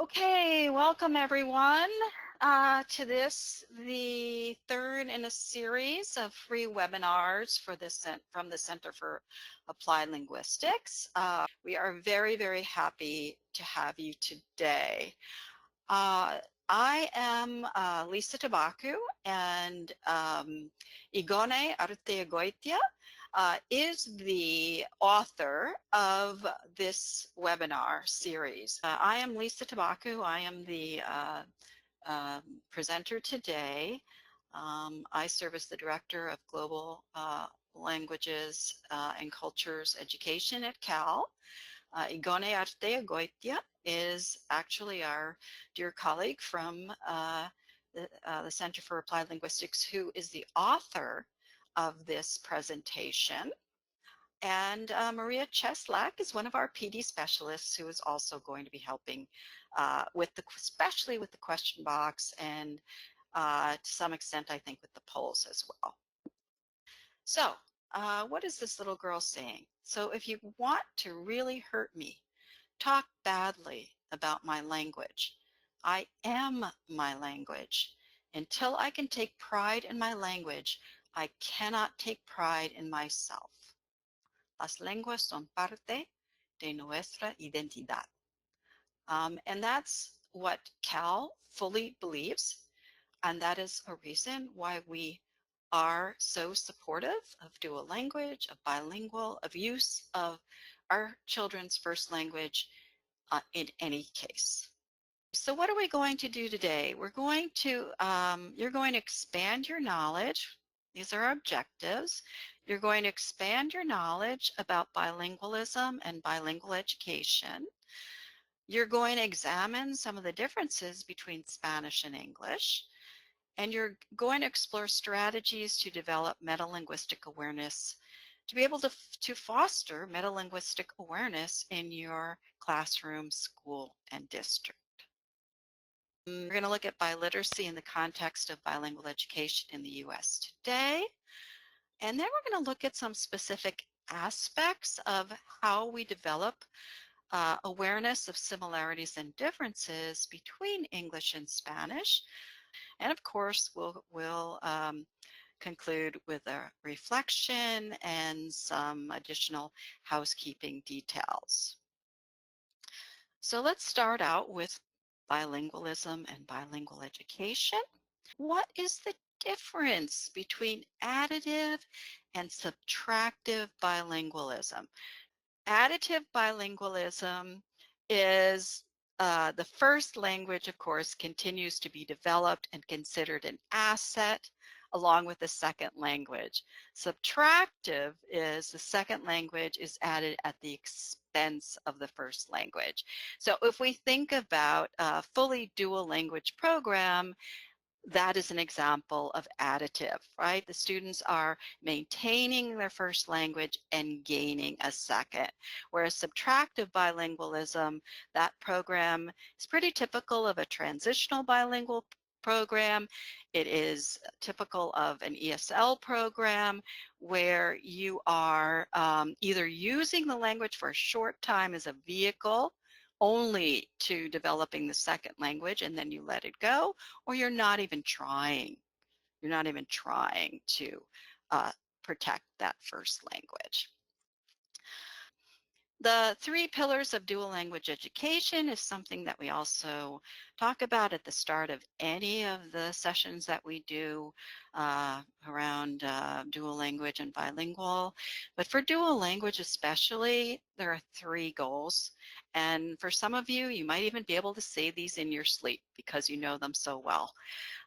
Okay, welcome everyone to the third in a series of free webinars from the Center for Applied Linguistics. We are very, very happy to have you today. Uh, I am Lisa Tabaku, and Igone Arteagoitia is the author of this webinar series. I am Lisa Tabaku. I am the presenter today. I serve as the Director of Global Languages and Cultures Education at Cal. Igone Arteagoitia is actually our dear colleague from the Center for Applied Linguistics, who is the author of this presentation. And Maria Cheslak is one of our PD specialists who is also going to be helping especially with the question box and to some extent, I think, with the polls as well. So what is this little girl saying? So if you want to really hurt me, talk badly about my language. I am my language. Until I can take pride in my language, I cannot take pride in myself. Las lenguas son parte de nuestra identidad. And that's what Cal fully believes. And that is a reason why we are so supportive of dual language, of bilingual, of use of our children's first language in any case. So what are we going to do today? We're going to, you're going to expand your knowledge. These are our objectives. You're going to expand your knowledge about bilingualism and bilingual education. You're going to examine some of the differences between Spanish and English. And you're going to explore strategies to develop metalinguistic awareness to be able to foster metalinguistic awareness in your classroom, school, and district. We're going to look at biliteracy in the context of bilingual education in the U.S. today. And then we're going to look at some specific aspects of how we develop awareness of similarities and differences between English and Spanish. And of course, we'll conclude with a reflection and some additional housekeeping details. So let's start out with bilingualism and bilingual education. What is the difference between additive and subtractive bilingualism? Additive bilingualism is the first language, of course, continues to be developed and considered an asset along with the second language. Subtractive is the second language is added at the expense of the first language. So if we think about a fully dual language program, that is an example of additive, right? The students are maintaining their first language and gaining a second. Whereas subtractive bilingualism, that program is pretty typical of a transitional bilingual program. It is typical of an ESL program where you are either using the language for a short time as a vehicle only to developing the second language and then you let it go, or you're not even trying. You're not even trying to protect that first language. The three pillars of dual language education is something that we also talk about at the start of any of the sessions that we do around dual language and bilingual. But for dual language especially, there are three goals. And for some of you, you might even be able to say these in your sleep because you know them so well.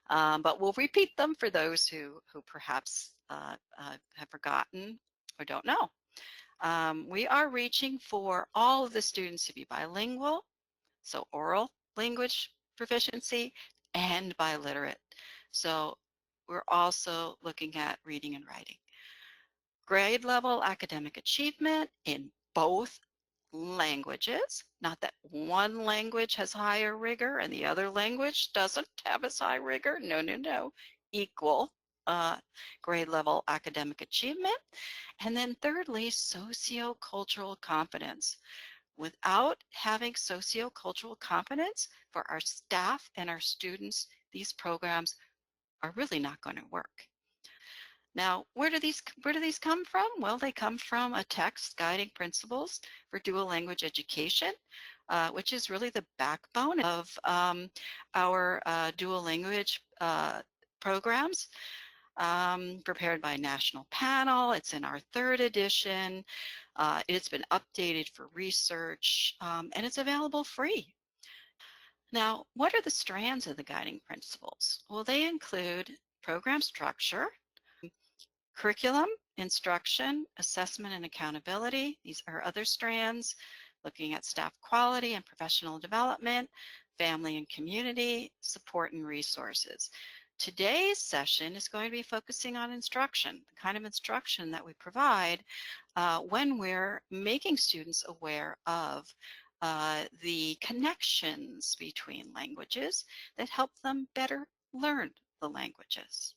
But we'll repeat them for those who perhaps have forgotten or don't know. We are reaching for all of the students to be bilingual, so oral language proficiency, and biliterate. So we're also looking at reading and writing. Grade level academic achievement in both languages, not that one language has higher rigor and the other language doesn't have as high rigor. No, no, no. Equal grade level academic achievement. And then thirdly, socio-cultural competence. Without having sociocultural competence for our staff and our students, these programs are really not going to work. Now, where do these come from? Well, they come from a text guiding principles for dual language education, which is really the backbone of our dual language programs, prepared by a national panel. It's in our 3rd edition. It's been updated for research, and it's available free. Now, what are the strands of the guiding principles? Well, they include program structure, curriculum, instruction, assessment, and accountability. These are other strands. Looking at staff quality and professional development, family and community, support and resources. Today's session is going to be focusing on instruction, the kind of instruction that we provide when we're making students aware of the connections between languages that help them better learn the languages.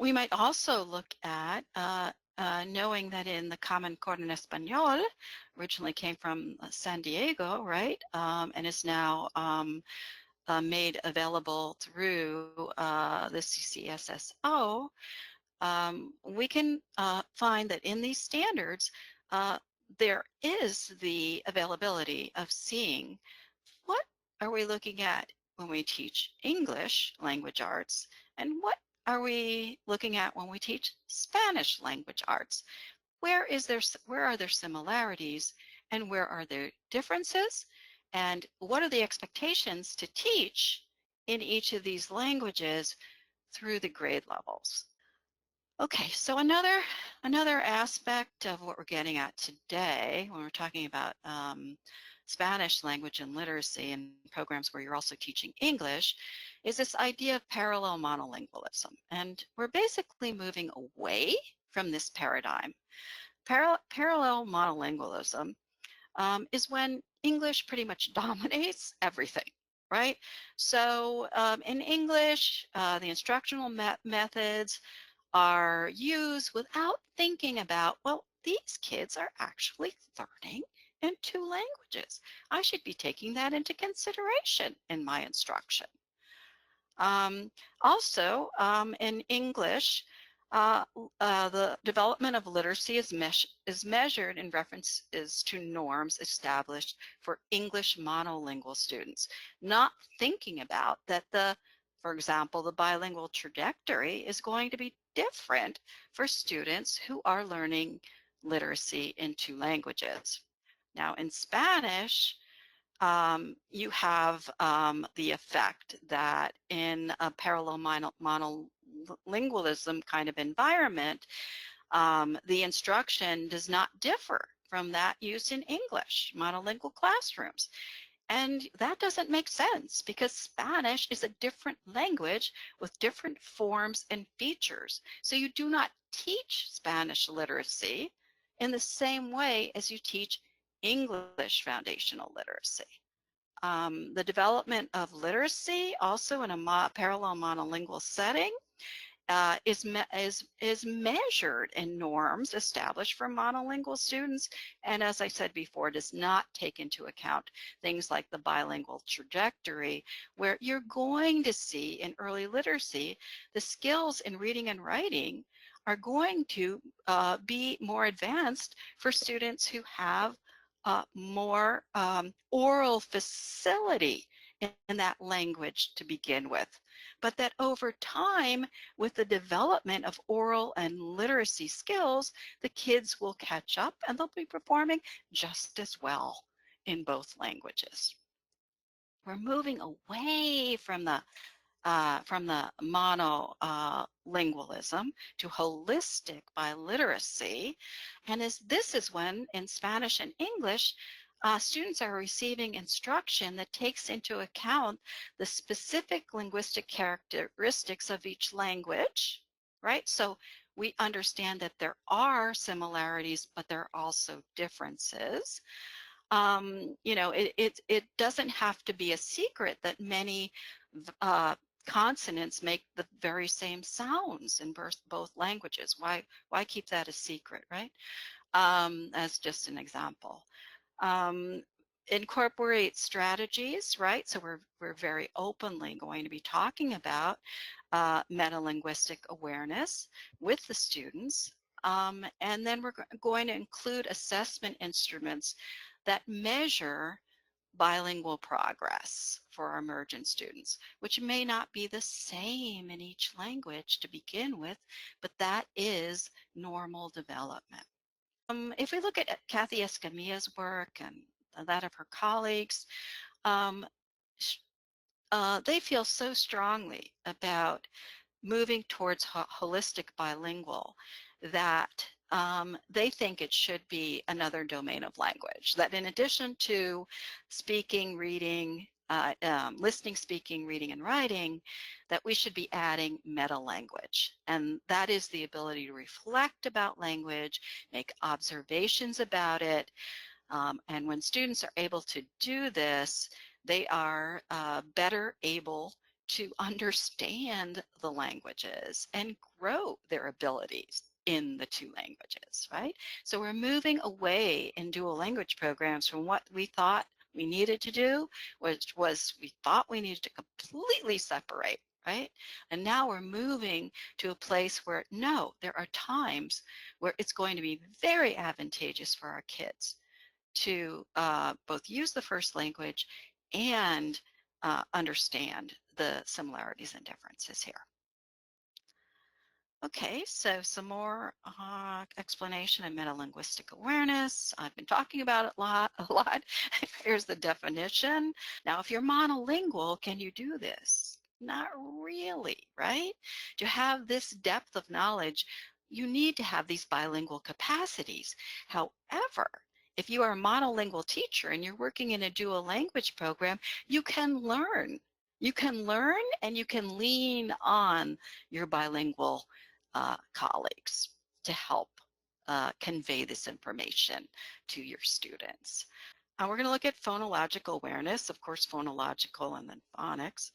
We might also look at knowing that in the Common Core en Español, originally came from San Diego, right, and is now made available through the CCSSO, we can find that in these standards, there is the availability of seeing what are we looking at when we teach English language arts, and what are we looking at when we teach Spanish language arts? Where are there similarities, and where are there differences? And what are the expectations to teach in each of these languages through the grade levels? Okay, so another aspect of what we're getting at today when we're talking about Spanish language and literacy and programs where you're also teaching English is this idea of parallel monolingualism. And we're basically moving away from this paradigm. Parallel monolingualism is when English pretty much dominates everything, right? So in English, the instructional methods are used without thinking about, well, these kids are actually learning in 2 languages. I should be taking that into consideration in my instruction. Also, in English, the development of literacy is measured in references to norms established for English monolingual students, not thinking about that for example, the bilingual trajectory is going to be different for students who are learning literacy in 2 languages. Now, in Spanish, you have the effect that in a parallel monolingualism kind of environment, the instruction does not differ from that used in English, monolingual classrooms. And that doesn't make sense because Spanish is a different language with different forms and features. So you do not teach Spanish literacy in the same way as you teach English foundational literacy. The development of literacy also in a parallel monolingual setting is measured in norms established for monolingual students, and as I said before, does not take into account things like the bilingual trajectory, where you're going to see in early literacy the skills in reading and writing are going to be more advanced for students who have more oral facility in that language to begin with, but that over time, with the development of oral and literacy skills, the kids will catch up and they'll be performing just as well in both languages. We're moving away from the monolingualism to holistic biliteracy. And this is when in Spanish and English, students are receiving instruction that takes into account the specific linguistic characteristics of each language, right? So we understand that there are similarities, but there are also differences. You know, it doesn't have to be a secret that many consonants make the very same sounds in both languages. Why keep that a secret, right? as just an example. Um, incorporate strategies, right? So we're very openly going to be talking about metalinguistic awareness with the students. And then we're going to include assessment instruments that measure bilingual progress for our emergent students, which may not be the same in each language to begin with, but that is normal development. If we look at Kathy Escamilla's work and that of her colleagues, um, they feel so strongly about moving towards holistic bilingual that they think it should be another domain of language. That in addition to speaking, reading, listening, speaking, reading, and writing, that we should be adding meta language. And that is the ability to reflect about language, make observations about it, and when students are able to do this, they are better able to understand the languages and grow their abilities in the two languages, right? So we're moving away in dual language programs from what we thought we needed to do, which was we thought we needed to completely separate, right? And now we're moving to a place where no, there are times where it's going to be very advantageous for our kids to both use the first language and understand the similarities and differences here. Okay, so some more explanation of metalinguistic awareness. I've been talking about it a lot. Here's the definition. Now, if you're monolingual, can you do this? Not really, right? To have this depth of knowledge, you need to have these bilingual capacities. However, if you are a monolingual teacher and you're working in a dual language program, you can learn. You can learn and you can lean on your bilingual colleagues to help convey this information to your students. We're going to look at phonological awareness, of course, phonological and then phonics.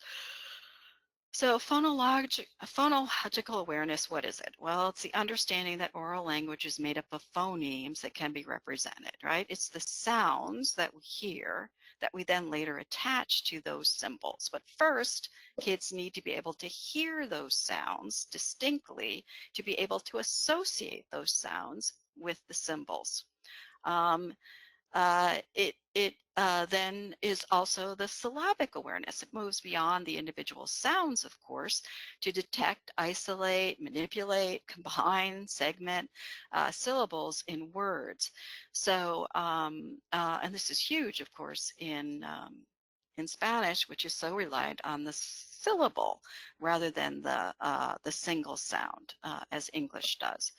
So phonological awareness, what is it? Well, it's the understanding that oral language is made up of phonemes that can be represented, right? It's the sounds that we hear that we then later attach to those symbols. But first, kids need to be able to hear those sounds distinctly to be able to associate those sounds with the symbols. It then is also the syllabic awareness. It moves beyond the individual sounds, of course, to detect, isolate, manipulate, combine, segment syllables in words. So, and this is huge, of course, in Spanish, which is so reliant on the syllable rather than the single sound as English does.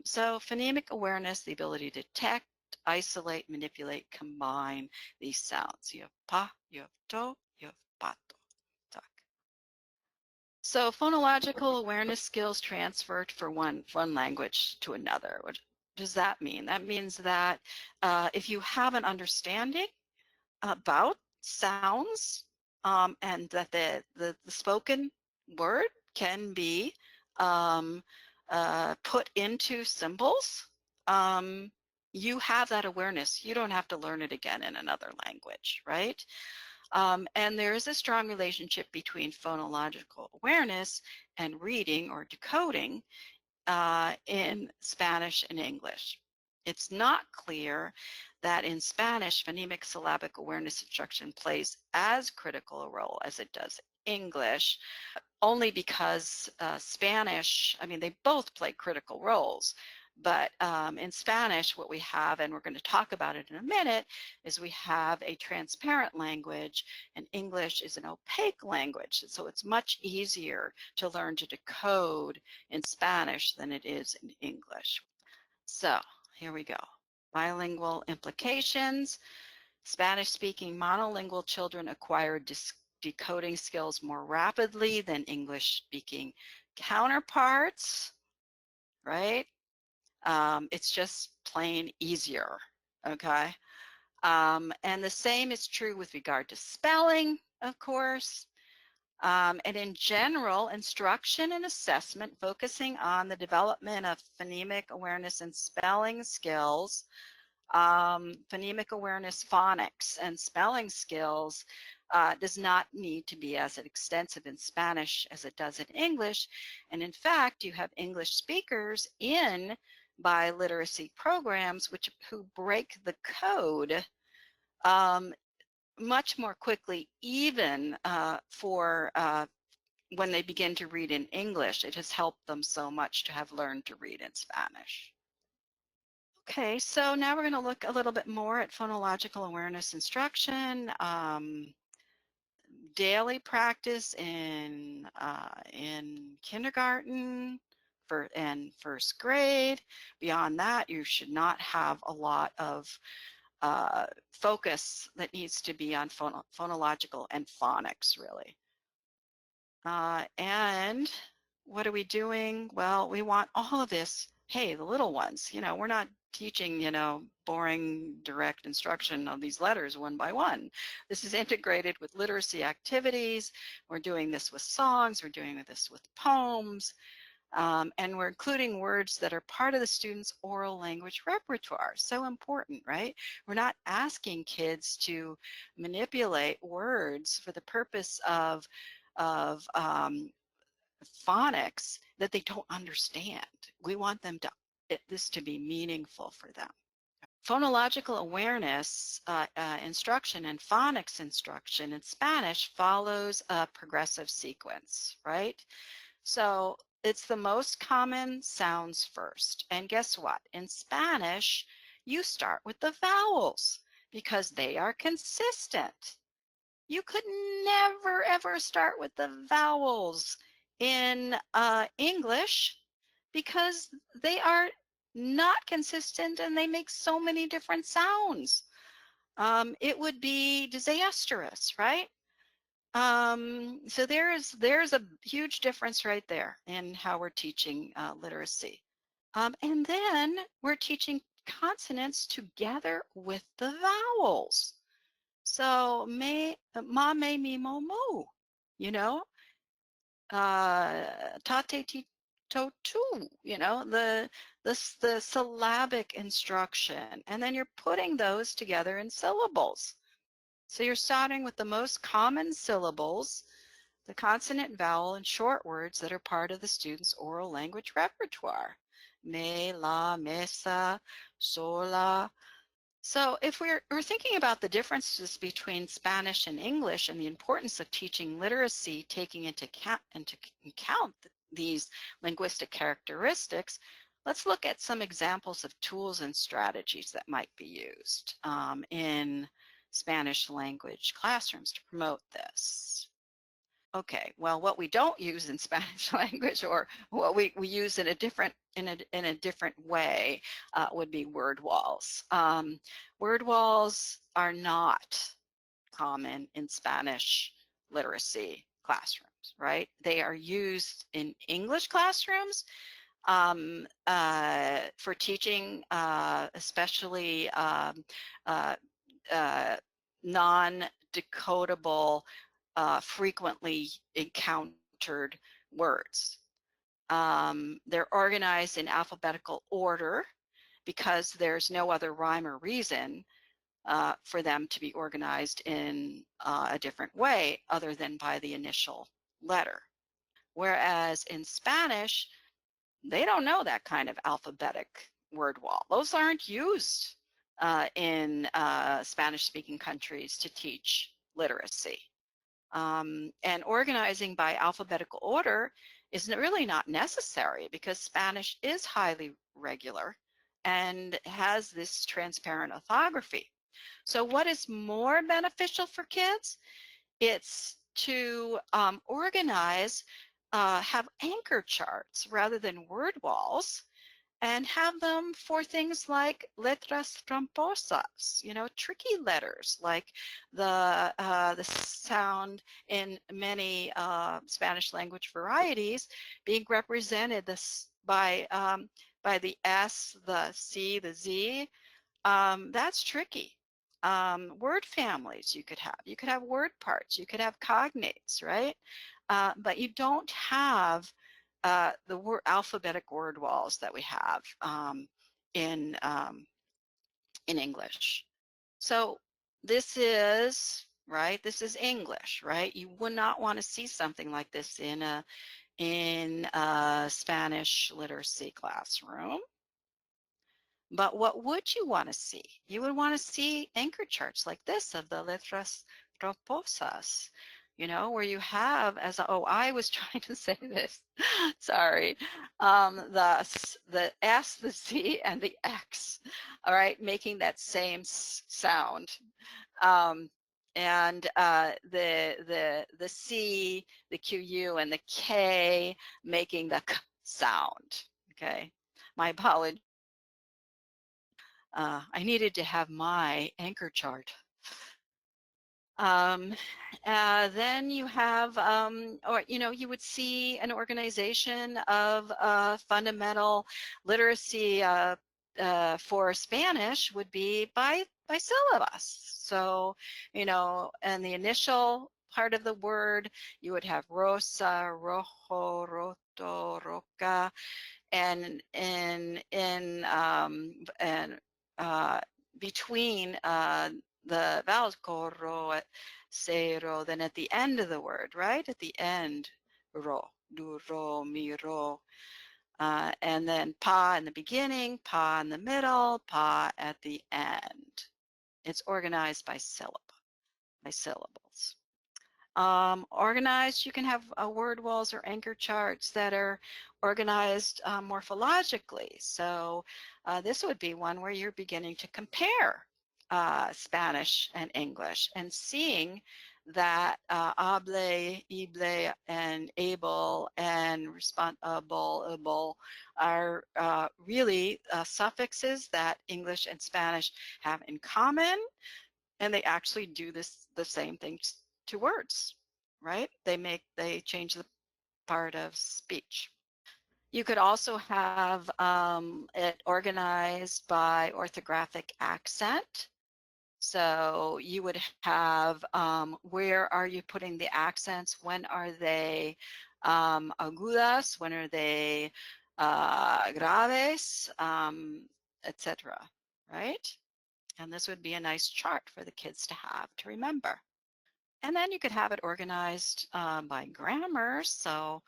So phonemic awareness, the ability to detect, isolate, manipulate, combine these sounds. You have pa, you have to, you have pato, tak. So phonological awareness skills transferred from one language to another. What does that mean? That means that if you have an understanding about sounds and that the spoken word can be um, put into symbols, you have that awareness. You don't have to learn it again in another language, right? And there is a strong relationship between phonological awareness and reading or decoding in Spanish and English. It's not clear that in Spanish, phonemic syllabic awareness instruction plays as critical a role as it does English, only because Spanish, I mean, they both play critical roles. But in Spanish, what we have, and we're going to talk about it in a minute, is we have a transparent language, and English is an opaque language. So it's much easier to learn to decode in Spanish than it is in English. So here we go. Bilingual implications. Spanish-speaking monolingual children acquire decoding skills more rapidly than English-speaking counterparts, right? It's just plain easier, okay? And the same is true with regard to spelling, of course. And in general, instruction and assessment focusing on the development of phonemic awareness and spelling skills, phonemic awareness, phonics, and spelling skills does not need to be as extensive in Spanish as it does in English. And in fact, you have English speakers in biliteracy programs who break the code um, much more quickly, even for when they begin to read in English. It has helped them so much to have learned to read in Spanish. Okay, so now we're going to look a little bit more at phonological awareness instruction, daily practice in kindergarten and first grade. Beyond that, you should not have a lot of focus that needs to be on phonological and phonics, really. And what are we doing? Well, we want all of this. Hey, the little ones, we're not teaching, boring direct instruction of these letters one by one. This is integrated with literacy activities. We're doing this with songs. We're doing this with poems. And we're including words that are part of the student's oral language repertoire. So important, right? We're not asking kids to manipulate words for the purpose of phonics that they don't understand. We want them this to be meaningful for them. Phonological awareness instruction and phonics instruction in Spanish follows a progressive sequence, right? So it's the most common sounds first. And guess what? In Spanish, you start with the vowels because they are consistent. You could never, ever start with the vowels in English because they are not consistent and they make so many different sounds. It would be disastrous, right? So there's a huge difference right there in how we're teaching literacy. And then we're teaching consonants together with the vowels. So ma, me, mi, mo, mo, you know, ta, te, ti, to, tu, the syllabic instruction. And then you're putting those together in syllables. So you're starting with the most common syllables, the consonant, vowel, and short words that are part of the student's oral language repertoire. Me, la, mesa, sola. So if we're thinking about the differences between Spanish and English and the importance of teaching literacy, taking into account these linguistic characteristics, let's look at some examples of tools and strategies that might be used in Spanish language classrooms to promote this. Okay, well, what we don't use in Spanish language, or what we use in a different way, would be word walls. Word walls are not common in Spanish literacy classrooms, right? They are used in English classrooms for teaching, especially non-decodable, frequently encountered words. They're organized in alphabetical order because there's no other rhyme or reason for them to be organized in a different way other than by the initial letter. Whereas in Spanish, they don't know that kind of alphabetic word wall. Those aren't used in Spanish-speaking countries to teach literacy. And organizing by alphabetical order is really not necessary because Spanish is highly regular and has this transparent orthography. So what is more beneficial for kids? It's to organize, have anchor charts rather than word walls, and have them for things like letras tramposas, tricky letters, like the sound in many Spanish language varieties being represented by the S, the C, the Z. That's tricky. word families you could have. You could have word parts. You could have cognates, right? But you don't have the word alphabetic word walls that we have in um, in English. So this is right. This is English, right? You would not want to see something like this in a Spanish literacy classroom. But what would you want to see? You would want to see anchor charts like this of the letras tramposas, you know, where you have oh, I was trying to say this, sorry, the S, the Z, and the X, all right, making that same sound. Um, and the C, the QU, and the K making the K sound, okay? My apologies. I needed to have my anchor chart. Um, then you have, or you know, you would see an organization of fundamental literacy for Spanish would be by syllabus. So, you know, and the initial part of the word, you would have rosa, rojo, roto, roca, and between the vowels corro, cero, then at the end of the word, right? At the end, ro, du, ro, mi, ro, and then pa in the beginning, pa in the middle, pa at the end. It's organized by syllables. Organized, you can have word walls or anchor charts that are organized morphologically. So this would be one where you're beginning to compare Spanish and English and seeing that hable, ible, and able and responsable are really suffixes that English and Spanish have in common, and they actually do the same thing to words, right? They change the part of speech. You could also have it organized by orthographic accent. So you would have where are you putting the accents? When are they agudas? When are they graves? Etc. Right? And this would be a nice chart for the kids to have to remember. And then you could have it organized by grammar. So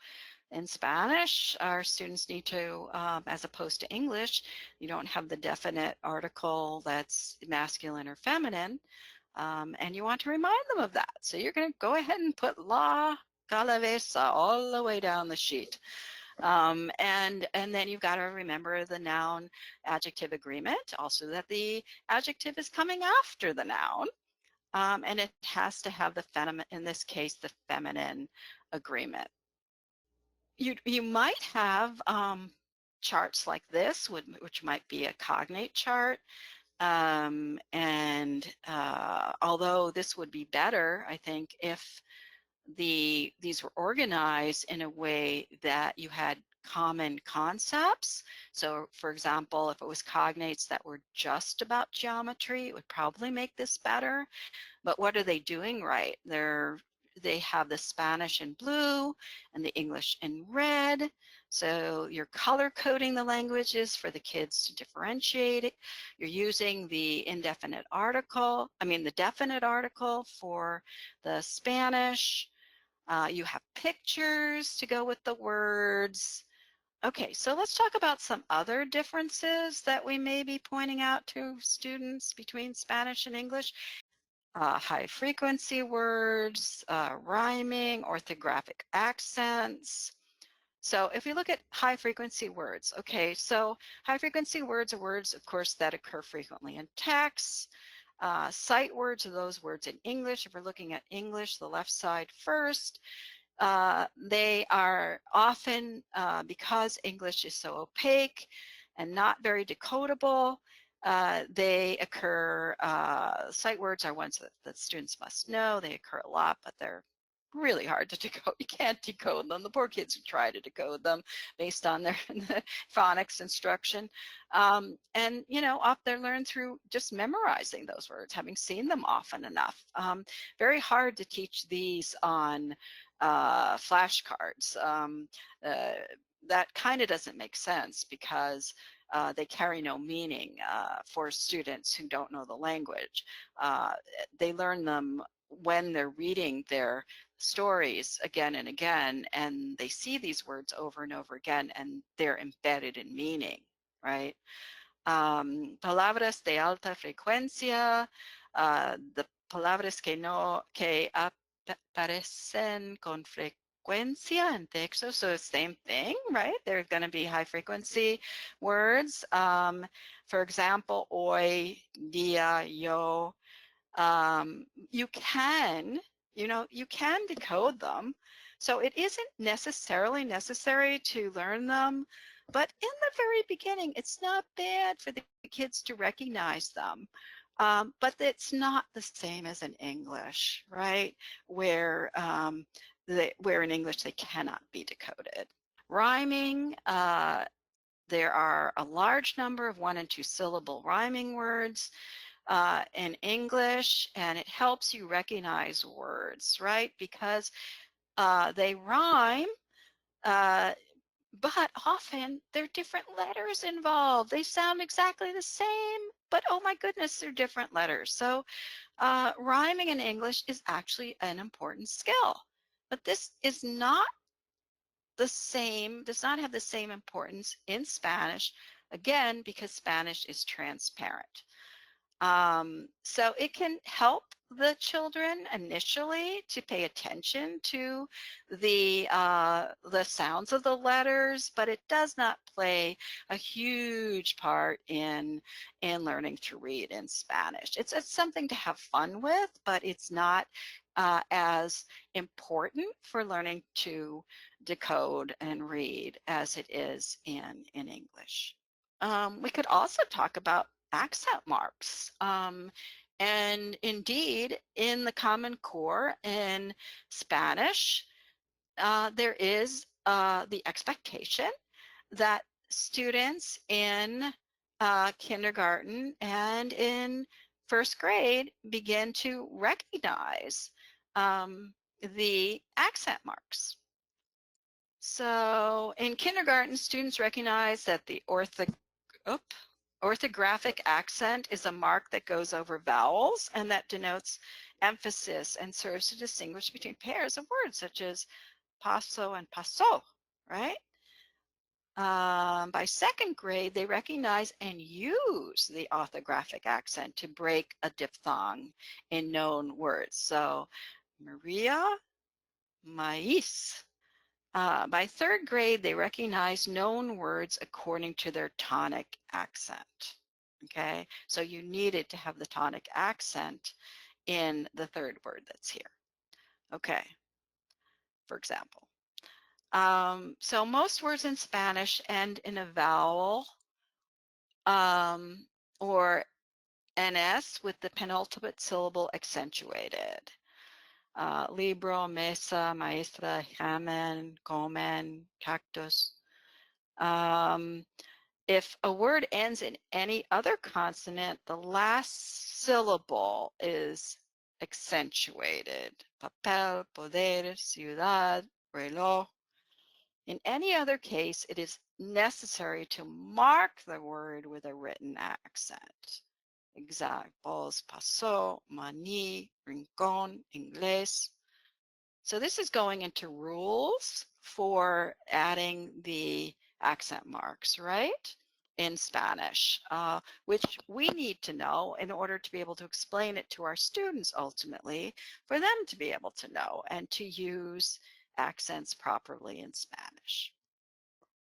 in Spanish, our students need to, as opposed to English, you don't have the definite article that's masculine or feminine, and you want to remind them of that. So you're going to go ahead and put la calavesa all the way down the sheet. And then you've got to remember the noun adjective agreement, also that the adjective is coming after the noun. And it has to have the feminine, in this case, the feminine agreement. You might have charts like this, which might be a cognate chart. And although this would be better, I think, if these were organized in a way that you had common concepts. So for example, if it was cognates that were just about geometry, it would probably make this better. But what are they doing right? They have the Spanish in blue and the English in red. So you're color coding the languages for the kids to differentiate it. You're using the indefinite article, the definite article for the Spanish. You have pictures to go with the words. Okay, so let's talk about some other differences that we may be pointing out to students between Spanish and English. High frequency words, rhyming, orthographic accents. So if we look at high frequency words, okay, so high frequency words are words, of course, that occur frequently in text. Sight words are those words in English. If we're looking at English, the left side first. They are often, because English is so opaque and not very decodable, they occur, sight words are ones that students must know. They occur a lot, but they're really hard to decode. You can't decode them. The poor kids who try to decode them based on their the phonics instruction. And, you know, they're learned through just memorizing those words, having seen them often enough. Very hard to teach these on flashcards. That kind of doesn't make sense because they carry no meaning for students who don't know the language. They learn them when they're reading their stories again and again, and they see these words over and over again, and they're embedded in meaning, right? Palabras de alta frecuencia, the palabras que aparecen con frecuencia en texto, so same thing, right? They're going to be high frequency words. For example, hoy, día, yo, you can, you can decode them. So it isn't necessarily necessary to learn them, but in the very beginning, it's not bad for the kids to recognize them. But it's not the same as in English, right? Where, where in English they cannot be decoded. Rhyming, there are a large number of 1 and 2 syllable rhyming words in English, and it helps you recognize words, right? Because they rhyme, uh, but often there are different letters involved. They sound exactly the same, but oh my goodness, they're different letters. So rhyming in English is actually an important skill, but this is not the same, does not have the same importance in Spanish, again, because Spanish is transparent. So it can help the children initially to pay attention to the sounds of the letters, but it does not play a huge part in learning to read in Spanish. It's something to have fun with, but it's not as important for learning to decode and read as it is in English. We could also talk about accent marks. And indeed, in the Common Core in Spanish, there is the expectation that students in kindergarten and in first grade begin to recognize the accent marks. So in kindergarten, students recognize that the orthographic accent is a mark that goes over vowels and that denotes emphasis and serves to distinguish between pairs of words such as paso and paso, right? By second grade, they recognize and use the orthographic accent to break a diphthong in known words. So Maria, maíz. By third grade, they recognize known words according to their tonic accent. Okay, so you needed to have the tonic accent in the third word that's here. Okay, for example. So most words in Spanish end in a vowel or NS with the penultimate syllable accentuated. Libro, mesa, maestra, jamen, comen, cactus. If a word ends in any other consonant, the last syllable is accentuated. Papel, poder, ciudad, reloj. In any other case, it is necessary to mark the word with a written accent. Examples, pasó, maní, rincón, inglés. So this is going into rules for adding the accent marks, right? In Spanish, which we need to know in order to be able to explain it to our students ultimately, for them to be able to know and to use accents properly in Spanish.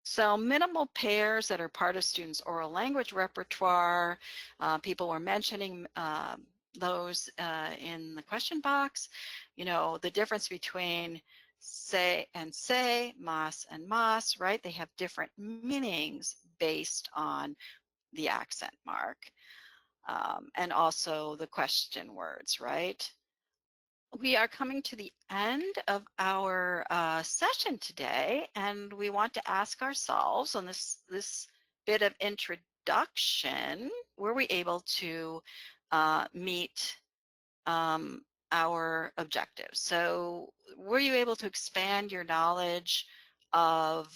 So minimal pairs that are part of students' oral language repertoire, people were mentioning those in the question box. You know, the difference between say and say, mas and mas, right? They have different meanings based on the accent mark. And also the question words, right? We are coming to the end of our session today, and we want to ask ourselves on this bit of introduction, were we able to meet our objectives? So were you able to expand your knowledge of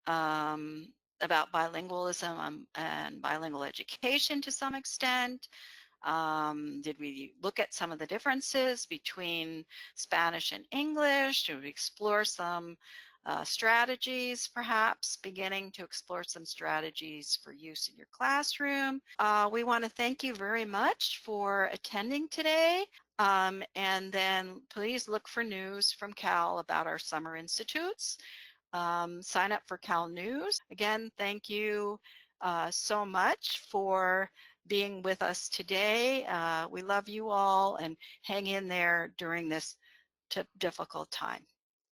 about bilingualism and bilingual education to some extent? Did we look at some of the differences between Spanish and English? Did we explore some strategies, perhaps beginning to explore some strategies for use in your classroom? We want to thank you very much for attending today. And then please look for news from Cal about our summer institutes. Sign up for Cal News. Again, thank you so much for being with us today. We love you all, and hang in there during this difficult time.